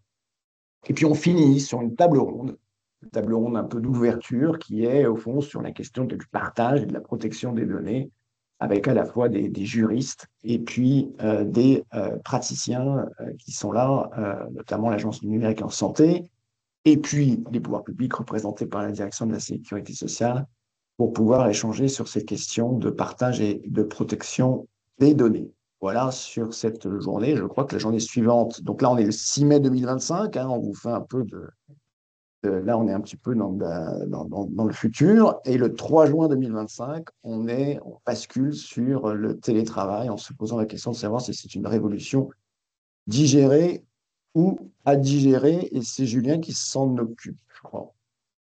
Et puis on finit sur une table ronde un peu d'ouverture qui est au fond sur la question du partage et de la protection des données, avec à la fois des juristes et puis des praticiens qui sont là, notamment l'Agence du numérique en santé, et puis les pouvoirs publics représentés par la Direction de la sécurité sociale, pour pouvoir échanger sur ces questions de partage et de protection des données. Voilà sur cette journée. Je crois que la journée suivante, donc là on est le 6 mai 2025, hein, on vous fait un peu là, on est un petit peu dans le futur. Et le 3 juin 2025, on bascule sur le télétravail en se posant la question de savoir si c'est une révolution digérée ou à digérer. Et c'est Julien qui s'en occupe, je crois.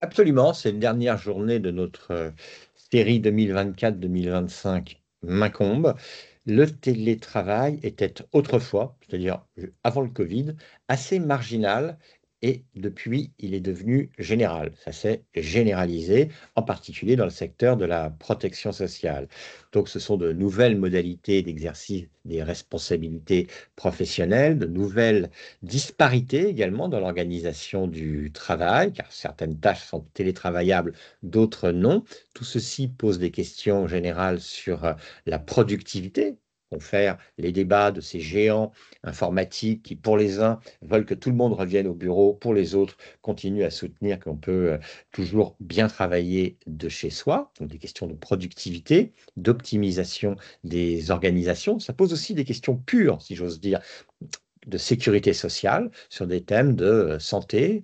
Absolument, c'est une dernière journée de notre série 2024-2025 m'incombe. Le télétravail était autrefois, c'est-à-dire avant le Covid, assez marginal et depuis, il est devenu général. Ça s'est généralisé, en particulier dans le secteur de la protection sociale. Donc, ce sont de nouvelles modalités d'exercice des responsabilités professionnelles, de nouvelles disparités également dans l'organisation du travail, car certaines tâches sont télétravaillables, d'autres non. Tout ceci pose des questions générales sur la productivité. On fait les débats de ces géants informatiques qui, pour les uns, veulent que tout le monde revienne au bureau, pour les autres, continuent à soutenir qu'on peut toujours bien travailler de chez soi. Donc des questions de productivité, d'optimisation des organisations. Ça pose aussi des questions pures, si j'ose dire, de sécurité sociale sur des thèmes de santé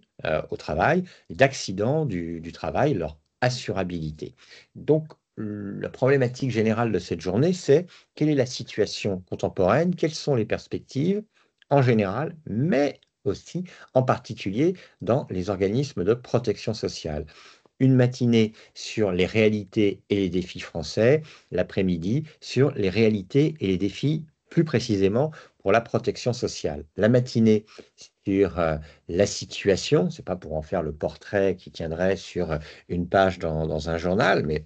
au travail, d'accidents du travail, leur assurabilité. Donc, la problématique générale de cette journée, c'est quelle est la situation contemporaine, quelles sont les perspectives en général, mais aussi en particulier dans les organismes de protection sociale. Une matinée sur les réalités et les défis français, l'après-midi sur les réalités et les défis plus précisément pour la protection sociale. La matinée sur la situation, c'est pas pour en faire le portrait qui tiendrait sur une page dans un journal, mais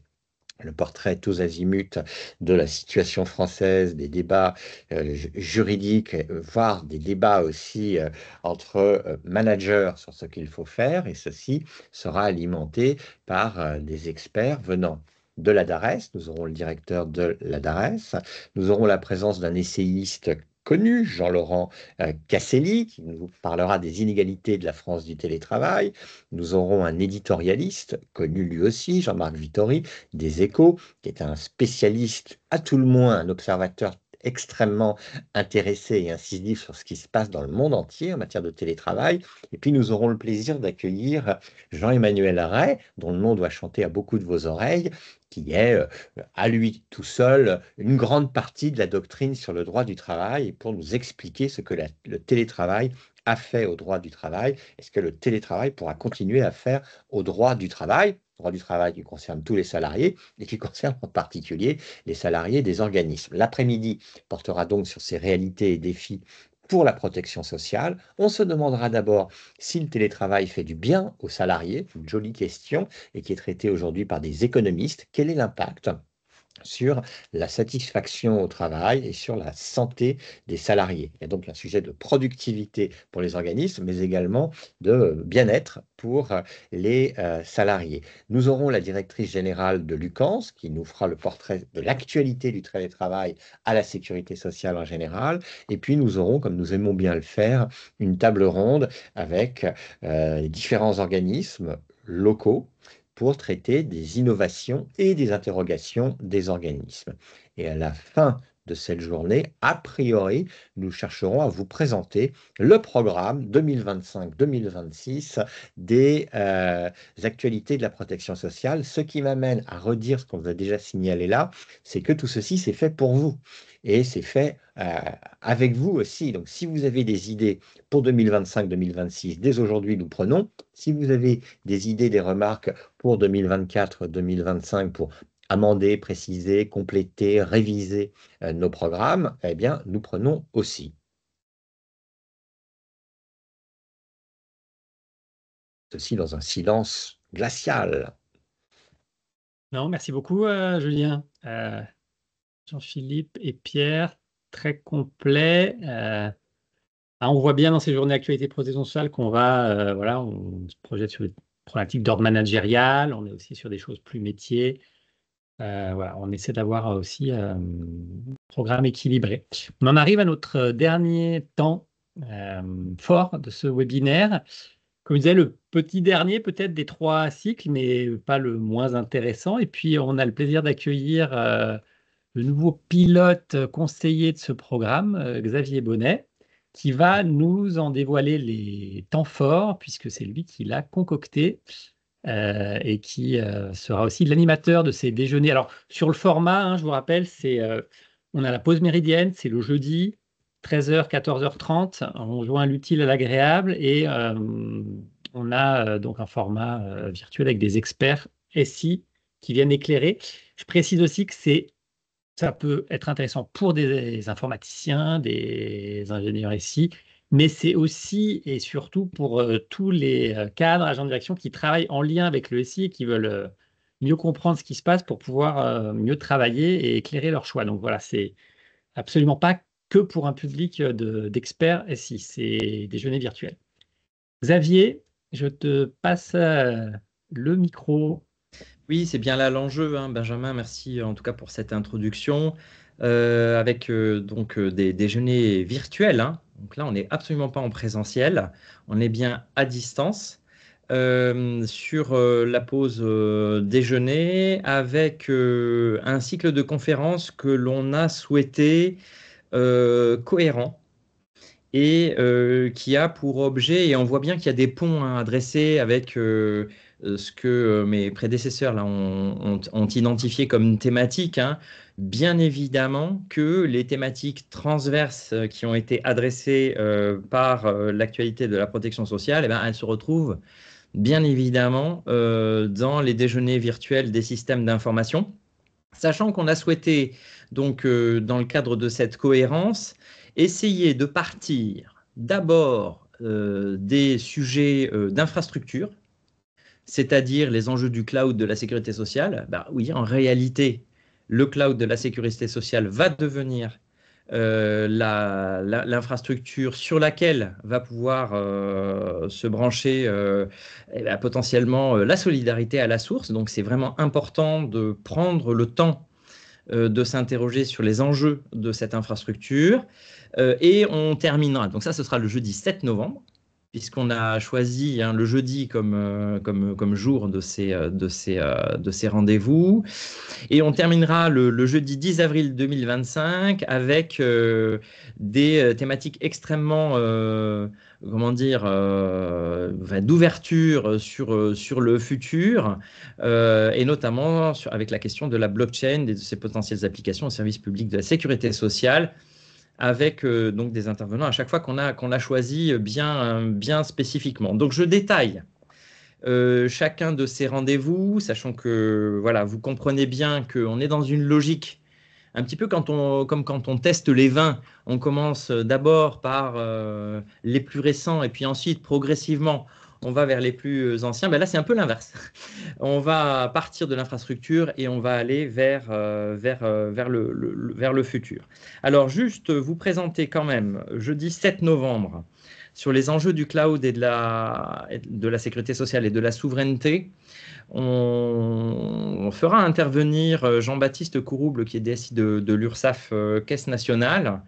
le portrait tous azimuts de la situation française, des débats juridiques, voire des débats aussi entre managers sur ce qu'il faut faire, et ceci sera alimenté par des experts venant de la DARES. Nous aurons le directeur de la DARES, nous aurons la présence d'un essayiste connu, Jean-Laurent Casselli, qui nous parlera des inégalités de la France du télétravail. Nous aurons un éditorialiste connu lui aussi, Jean-Marc Vittori, des Échos, qui est un spécialiste, à tout le moins un observateur extrêmement intéressé et incisif sur ce qui se passe dans le monde entier en matière de télétravail. Et puis nous aurons le plaisir d'accueillir Jean-Emmanuel Arret, dont le nom doit chanter à beaucoup de vos oreilles, qui est à lui tout seul une grande partie de la doctrine sur le droit du travail, pour nous expliquer ce que le télétravail a fait au droit du travail et ce que le télétravail pourra continuer à faire au droit du travail. droit du travail qui concerne tous les salariés et qui concerne en particulier les salariés des organismes. L'après-midi portera donc sur ces réalités et défis pour la protection sociale. On se demandera d'abord si le télétravail fait du bien aux salariés, une jolie question, et qui est traitée aujourd'hui par des économistes. Quel est l'impact sur la satisfaction au travail et sur la santé des salariés? Il y a donc un sujet de productivité pour les organismes, mais également de bien-être pour les salariés. Nous aurons la directrice générale de l'UCANS qui nous fera le portrait de l'actualité du télétravail à la sécurité sociale en général. Et puis nous aurons, comme nous aimons bien le faire, une table ronde avec différents organismes locaux pour traiter des innovations et des interrogations des organismes. Et à la fin de cette journée, a priori, nous chercherons à vous présenter le programme 2025-2026 des actualités de la protection sociale. Ce qui m'amène à redire ce qu'on vous a déjà signalé là, c'est que tout ceci, c'est fait pour vous. Et c'est fait avec vous aussi. Donc, si vous avez des idées pour 2025-2026, dès aujourd'hui, nous prenons. Si vous avez des idées, des remarques pour 2024-2025, pour amender, préciser, compléter, réviser nos programmes, eh bien, nous prenons aussi. Ceci dans un silence glacial. Non, merci beaucoup, Julien. Jean-Philippe et Pierre, très complet. On voit bien dans ces journées actualité protection sociale qu'on va, voilà, on se projette sur des problématiques d'ordre managérial, on est aussi sur des choses plus métiers. Voilà, on essaie d'avoir aussi un programme équilibré. On en arrive à notre dernier temps fort de ce webinaire. Comme je disais, le petit dernier peut-être des 3 cycles, mais pas le moins intéressant. Et puis, on a le plaisir d'accueillir le nouveau pilote conseiller de ce programme, Xavier Bonnet, qui va nous en dévoiler les temps forts, puisque c'est lui qui l'a concocté et qui sera aussi l'animateur de ces déjeuners. Alors, sur le format, je vous rappelle, on a la pause méridienne, c'est le jeudi, 13h, 14h30. On joint l'utile à l'agréable et on a donc un format virtuel avec des experts SI qui viennent éclairer. Je précise aussi que ça peut être intéressant pour des informaticiens, des ingénieurs SI, mais c'est aussi et surtout pour tous les cadres, agents de direction qui travaillent en lien avec le SI et qui veulent mieux comprendre ce qui se passe pour pouvoir mieux travailler et éclairer leurs choix. Donc voilà, c'est absolument pas que pour un public d'experts SI, c'est déjeuner virtuel. Xavier, je te passe le micro. Oui, c'est bien là l'enjeu, Benjamin. Merci en tout cas pour cette introduction. Avec donc des déjeuners virtuels. Donc là, on n'est absolument pas en présentiel. On est bien à distance. Sur la pause déjeuner avec un cycle de conférences que l'on a souhaité cohérent et qui a pour objet, et on voit bien qu'il y a des ponts à dresser avec ce que mes prédécesseurs là, ont identifié comme thématique. Bien évidemment que les thématiques transverses qui ont été adressées par l'actualité de la protection sociale, elles se retrouvent bien évidemment dans les déjeuners virtuels des systèmes d'information, sachant qu'on a souhaité, donc dans le cadre de cette cohérence, essayer de partir d'abord des sujets d'infrastructure, c'est-à-dire les enjeux du cloud de la sécurité sociale. Oui, en réalité, le cloud de la sécurité sociale va devenir l'infrastructure sur laquelle va pouvoir se brancher potentiellement la solidarité à la source. Donc, c'est vraiment important de prendre le temps de s'interroger sur les enjeux de cette infrastructure. Et on terminera. Donc ça, ce sera le jeudi 7 novembre, puisqu'on a choisi le jeudi comme jour de ces rendez-vous. Et on terminera le jeudi 10 avril 2025 avec des thématiques extrêmement, d'ouverture sur le futur, et notamment avec la question de la blockchain et de ses potentielles applications au service public de la sécurité sociale, avec donc des intervenants à chaque fois qu'on a choisi bien spécifiquement. Donc je détaille chacun de ces rendez-vous, sachant que voilà, vous comprenez bien qu'on est dans une logique, un petit peu comme quand on teste les vins, on commence d'abord par les plus récents et puis ensuite progressivement on va vers les plus anciens. Ben là, c'est un peu l'inverse. On va partir de l'infrastructure et on va aller vers le futur. Alors, juste vous présenter quand même, jeudi 7 novembre, sur les enjeux du cloud et de la sécurité sociale et de la souveraineté. On fera intervenir Jean-Baptiste Courouble, qui est DSI de l'URSSAF Caisse nationale,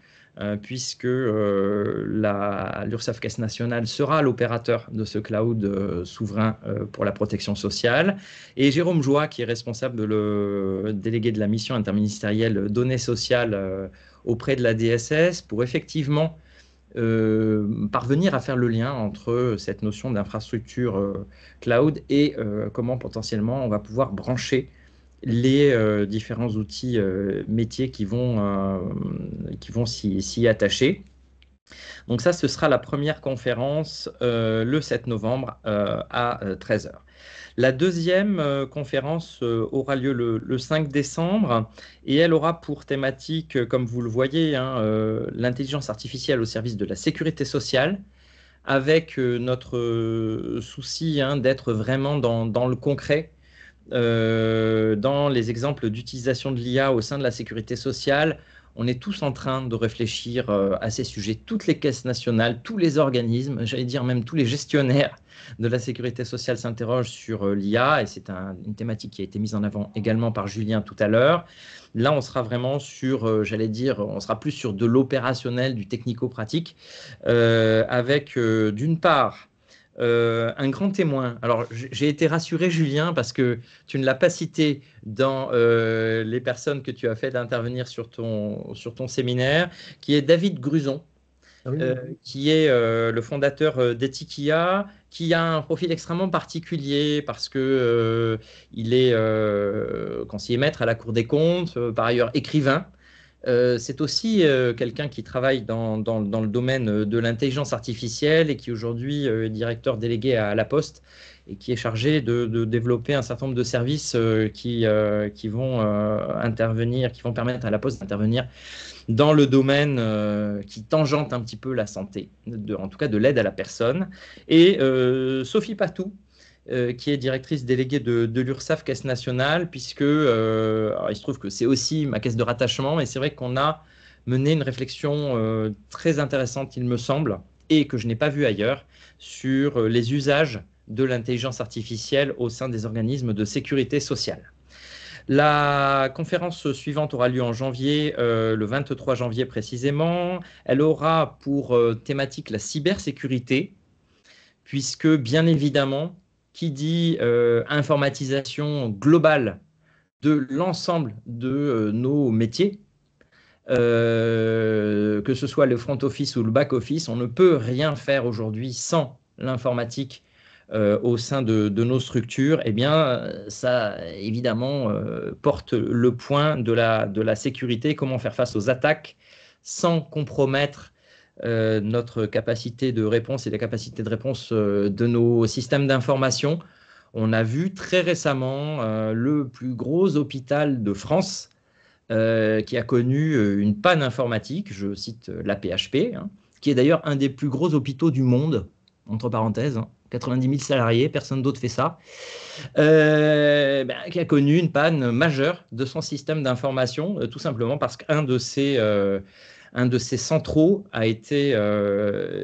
puisque l'URSSAF Caisse nationale sera l'opérateur de ce cloud souverain pour la protection sociale. Et Jérôme Joie, qui est responsable, le délégué de la mission interministérielle données sociales auprès de la DSS, pour effectivement parvenir à faire le lien entre cette notion d'infrastructure cloud et comment potentiellement on va pouvoir brancher les différents outils métiers qui vont s'y attacher. Donc ça, ce sera la première conférence le 7 novembre à 13 h. La deuxième conférence aura lieu le 5 décembre et elle aura pour thématique, comme vous le voyez, l'intelligence artificielle au service de la sécurité sociale, avec notre souci d'être vraiment dans le concret, dans les exemples d'utilisation de l'IA au sein de la sécurité sociale. On est tous en train de réfléchir à ces sujets. Toutes les caisses nationales, tous les organismes, j'allais dire même tous les gestionnaires de la sécurité sociale s'interrogent sur l'IA et c'est une thématique qui a été mise en avant également par Julien tout à l'heure. Là, on sera vraiment sur, on sera plus sur de l'opérationnel, du technico-pratique, avec d'une part un grand témoin. Alors, j'ai été rassuré, Julien, parce que tu ne l'as pas cité dans les personnes que tu as fait d'intervenir sur ton séminaire, qui est David Gruson, qui est le fondateur d'Ethikia, qui a un profil extrêmement particulier parce que il est conseiller maître à la Cour des comptes, par ailleurs écrivain. C'est aussi quelqu'un qui travaille dans le domaine de l'intelligence artificielle et qui aujourd'hui est directeur délégué à La Poste et qui est chargé de développer un certain nombre de services qui vont intervenir, qui vont permettre à La Poste d'intervenir dans le domaine qui tangente un petit peu la santé, en tout cas de l'aide à la personne. Et Sophie Patou, qui est directrice déléguée de l'URSSAF Caisse nationale, puisque il se trouve que c'est aussi ma caisse de rattachement, et c'est vrai qu'on a mené une réflexion très intéressante, il me semble, et que je n'ai pas vue ailleurs, sur les usages de l'intelligence artificielle au sein des organismes de sécurité sociale. La conférence suivante aura lieu en janvier, le 23 janvier précisément. Elle aura pour thématique la cybersécurité, puisque bien évidemment, qui dit informatisation globale de l'ensemble de nos métiers, que ce soit le front office ou le back office, on ne peut rien faire aujourd'hui sans l'informatique au sein de nos structures. Eh bien, ça évidemment porte le point de la sécurité, comment faire face aux attaques sans compromettre notre capacité de réponse et la capacité de réponse de nos systèmes d'information. On a vu très récemment le plus gros hôpital de France qui a connu une panne informatique, je cite l'AP-HP, qui est d'ailleurs un des plus gros hôpitaux du monde, entre parenthèses, 90 000 salariés, personne d'autre fait ça, qui a connu une panne majeure de son système d'information, tout simplement parce qu'un de ces centraux a été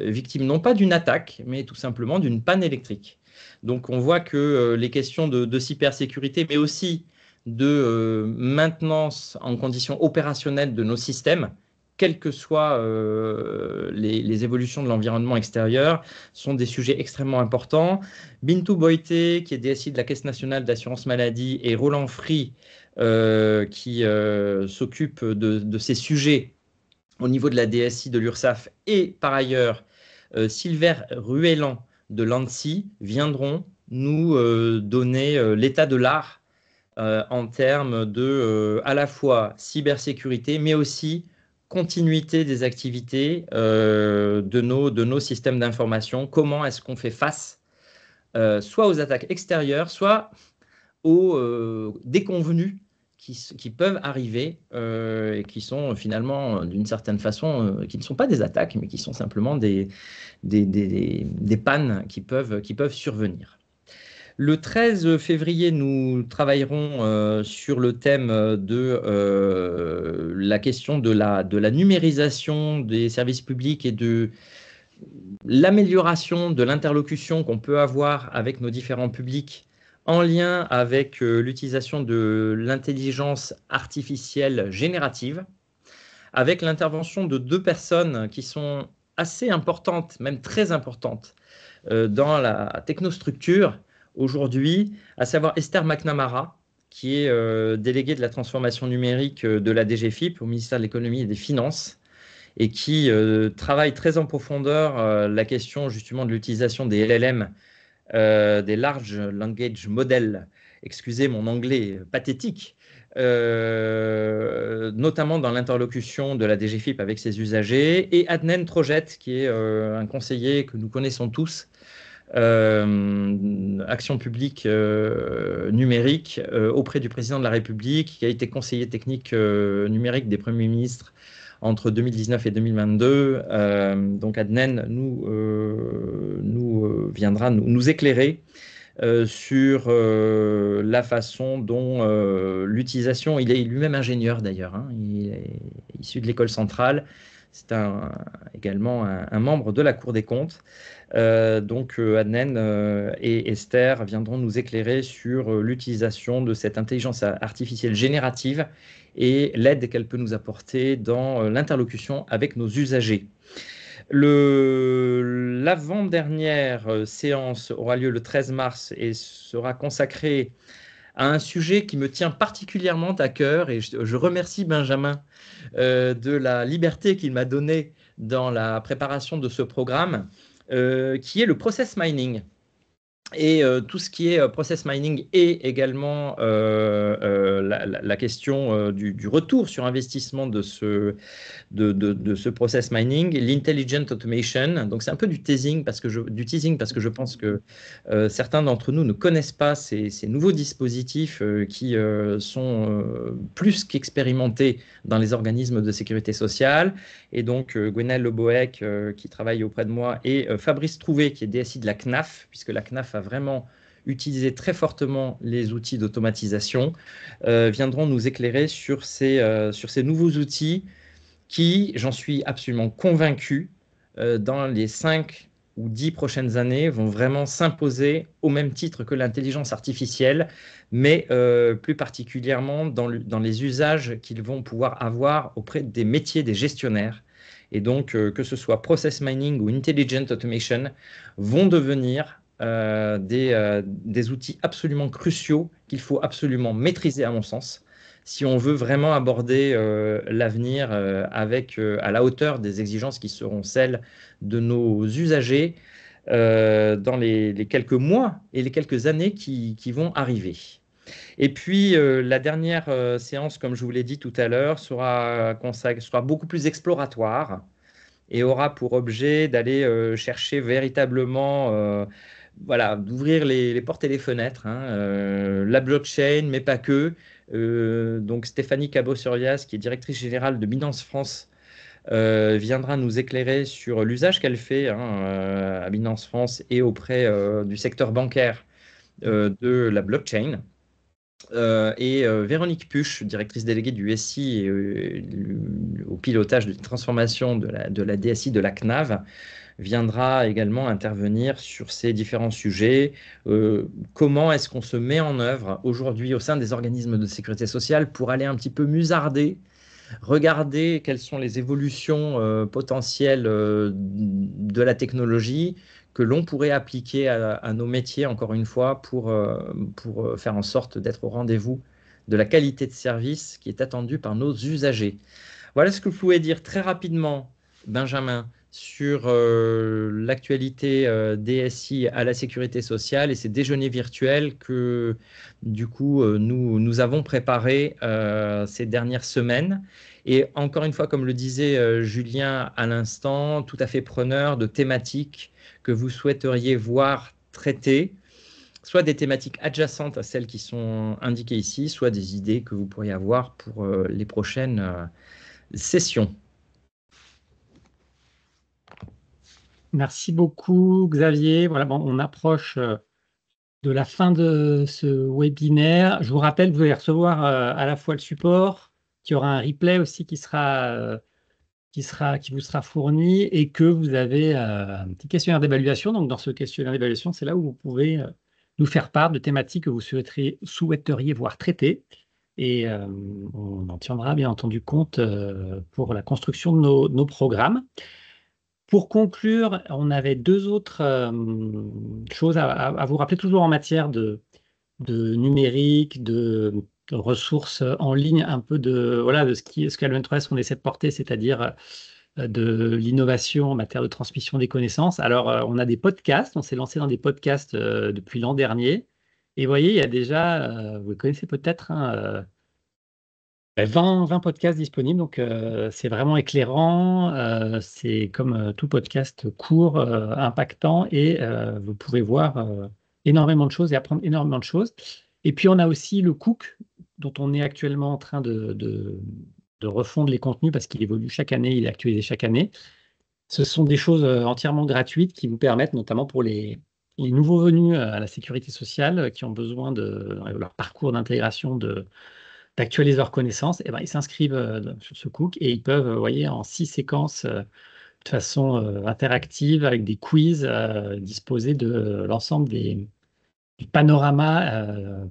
victime non pas d'une attaque, mais tout simplement d'une panne électrique. Donc on voit que les questions de cybersécurité, mais aussi de maintenance en conditions opérationnelles de nos systèmes, quelles que soient les évolutions de l'environnement extérieur, sont des sujets extrêmement importants. Bintou Boité, qui est DSI de la Caisse nationale d'assurance maladie, et Roland Free, qui s'occupe de ces sujets au niveau de la DSI de l'URSSAF, et par ailleurs Sylvain Ruellan de l'ANSSI viendront nous donner l'état de l'art en termes de à la fois cybersécurité, mais aussi continuité des activités de nos systèmes d'information. Comment est-ce qu'on fait face soit aux attaques extérieures, soit aux déconvenus qui peuvent arriver et qui sont finalement, d'une certaine façon, qui ne sont pas des attaques, mais qui sont simplement des pannes qui peuvent survenir. Le 13 février, nous travaillerons sur le thème de la question de la numérisation des services publics et de l'amélioration de l'interlocution qu'on peut avoir avec nos différents publics en lien avec l'utilisation de l'intelligence artificielle générative, avec l'intervention de 2 personnes qui sont assez importantes, même très importantes, dans la technostructure aujourd'hui, à savoir Esther McNamara, qui est déléguée de la transformation numérique de la DGFiP au ministère de l'économie et des finances, et qui travaille très en profondeur la question justement de l'utilisation des LLM, des Large Language Models, excusez mon anglais pathétique, notamment dans l'interlocution de la DGFiP avec ses usagers, et Adnan Trojet, qui est un conseiller que nous connaissons tous, action publique numérique auprès du président de la République, qui a été conseiller technique numérique des premiers ministres entre 2019 et 2022. Donc Adnan viendra nous éclairer sur la façon dont l'utilisation, il est lui-même ingénieur d'ailleurs, hein, il est issu de l'école centrale, c'est également un membre de la Cour des comptes. Donc Adnan et Esther viendront nous éclairer sur l'utilisation de cette intelligence artificielle générative et l'aide qu'elle peut nous apporter dans l'interlocution avec nos usagers. L'avant-dernière séance aura lieu le 13 mars et sera consacrée à un sujet qui me tient particulièrement à cœur, et je remercie Benjamin de la liberté qu'il m'a donnée dans la préparation de ce programme, qui est le process mining. Et tout ce qui est process mining et également la question du retour sur investissement de ce process mining, l'intelligent automation. Donc c'est un peu du teasing parce que je pense que certains d'entre nous ne connaissent pas ces nouveaux dispositifs qui sont plus qu'expérimentés dans les organismes de sécurité sociale. Et donc Gwenaëlle Lebohec qui travaille auprès de moi, et Fabrice Trouvé qui est DSI de la CNAF, puisque la CNAF a vraiment utilisé très fortement les outils d'automatisation, viendront nous éclairer sur ces nouveaux outils qui, j'en suis absolument convaincu, dans les 5 ou 10 prochaines années, vont vraiment s'imposer au même titre que l'intelligence artificielle, mais plus particulièrement dans les usages qu'ils vont pouvoir avoir auprès des métiers des gestionnaires. Et donc, que ce soit process mining ou intelligent automation, vont devenir des outils absolument cruciaux qu'il faut absolument maîtriser, à mon sens, si on veut vraiment aborder l'avenir à la hauteur des exigences qui seront celles de nos usagers dans les quelques mois et les quelques années qui vont arriver. Et puis, la dernière séance, comme je vous l'ai dit tout à l'heure, sera beaucoup plus exploratoire et aura pour objet d'aller chercher véritablement, d'ouvrir les portes et les fenêtres, hein, la blockchain, mais pas que. Donc Stéphanie Cabot-Surias, qui est directrice générale de Binance France, viendra nous éclairer sur l'usage qu'elle fait à Binance France et auprès du secteur bancaire de la blockchain. Et Véronique Puch, directrice déléguée du SI et au pilotage de transformation de la DSI de la CNAV, viendra également intervenir sur ces différents sujets. Comment est-ce qu'on se met en œuvre aujourd'hui au sein des organismes de sécurité sociale pour aller un petit peu musarder, regarder quelles sont les évolutions potentielles de la technologie que l'on pourrait appliquer à nos métiers, encore une fois, pour faire en sorte d'être au rendez-vous de la qualité de service qui est attendue par nos usagers. Voilà ce que je pouvais dire très rapidement, Benjamin, sur l'actualité DSI à la sécurité sociale et ces déjeuners virtuels que, du coup, nous avons préparés ces dernières semaines. Et encore une fois, comme le disait Julien à l'instant, tout à fait preneur de thématiques que vous souhaiteriez voir traitées soit des thématiques adjacentes à celles qui sont indiquées ici, soit des idées que vous pourriez avoir pour les prochaines sessions. Merci beaucoup, Xavier. Voilà, bon, on approche de la fin de ce webinaire. Je vous rappelle que vous allez recevoir à la fois le support, qu'il y aura un replay aussi qui vous sera fourni et que vous avez un petit questionnaire d'évaluation. Donc, dans ce questionnaire d'évaluation, c'est là où vous pouvez nous faire part de thématiques que vous souhaiteriez voir traitées. Et on en tiendra bien entendu compte pour la construction de nos programmes. Pour conclure, on avait deux autres choses à vous rappeler, toujours en matière de numérique, de ressources en ligne, un peu de ce qu'à l'EN3S on essaie de porter, c'est-à-dire de l'innovation en matière de transmission des connaissances. Alors, on a des podcasts, on s'est lancé dans des podcasts depuis l'an dernier. Et vous voyez, il y a déjà, vous les connaissez peut-être, hein, 20 podcasts disponibles, donc c'est vraiment éclairant. C'est comme tout podcast court, impactant, et vous pouvez voir énormément de choses et apprendre énormément de choses. Et puis on a aussi le Cook, dont on est actuellement en train de refondre les contenus parce qu'il évolue chaque année, il est actualisé chaque année. Ce sont des choses entièrement gratuites qui vous permettent, notamment pour les nouveaux venus à la sécurité sociale qui ont besoin de leur parcours d'intégration d'actualiser leurs connaissances, et ben, ils s'inscrivent sur ce Cook et ils peuvent, vous voyez, en 6 séquences de façon interactive avec des quiz disposer de l'ensemble du panorama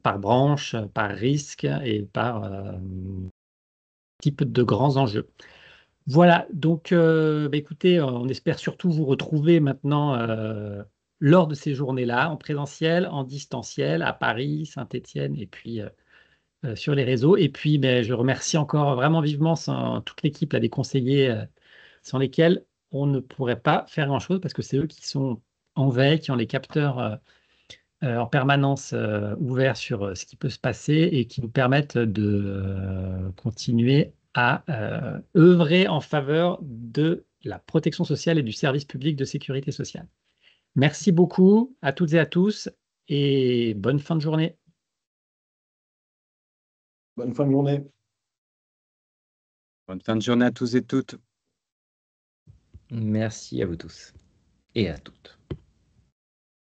par branche, par risque et par type de grands enjeux. Voilà, donc écoutez, on espère surtout vous retrouver maintenant lors de ces journées-là, en présentiel, en distanciel, à Paris, Saint-Étienne et puis sur les réseaux. Et puis, je remercie encore vraiment vivement toute l'équipe là, des conseillers sans lesquels on ne pourrait pas faire grand-chose parce que c'est eux qui sont en veille, qui ont les capteurs en permanence ouverts sur ce qui peut se passer et qui nous permettent de continuer à œuvrer en faveur de la protection sociale et du service public de sécurité sociale. Merci beaucoup à toutes et à tous et bonne fin de journée. Bonne fin de journée. Bonne fin de journée à tous et toutes. Merci à vous tous et à toutes.